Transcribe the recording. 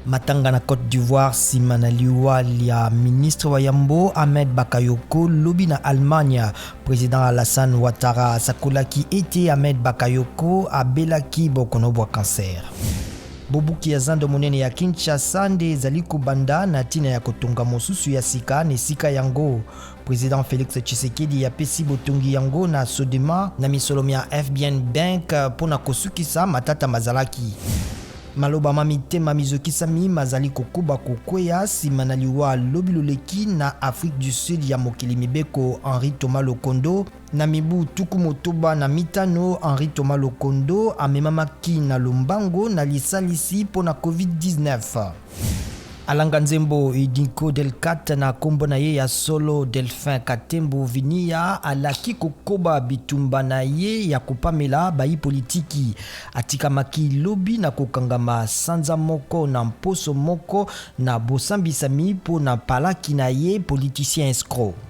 Matanga na Côte d'Ivoire nsima na liwa ya ministre wa Yambo Hamed Bakayoko lobi na Allemagne. Président Alassane Ouattara asakolaki ete Hamed Bakayoko abelaki bokono bwa cancer. Bobuki ya Zando monene ya Kinshasa nde ezali kobanda na tina ya kotonga mosusu ya sika na esika yango. Président Félix Tshisekedi apesi botongi yango na Sodema na misolomi ya FBN Bank pona kosukisa matata mazalaki. Maloba Mitema mizoki sami mazali kokoba kokweya nsima na liwa lobi loleki na Afrique du Sud ya mokeli mibeko Henri-Thomas Lokondo na mibu tuku motoba na mitano. Henri-Thomas Lokondo amemamaki na lombango na lisalisi pona COVID-19. Alanga nzembo Idinco Delcat na kombo na ye ya solo Delphin Katembo vinia alaki kokoba bitumba na ye ya kopamela bayi politiki. Atika maki lobi na kokangama sanza moko na mposo moko na bosambisami po na palaki na ye politicien escroc.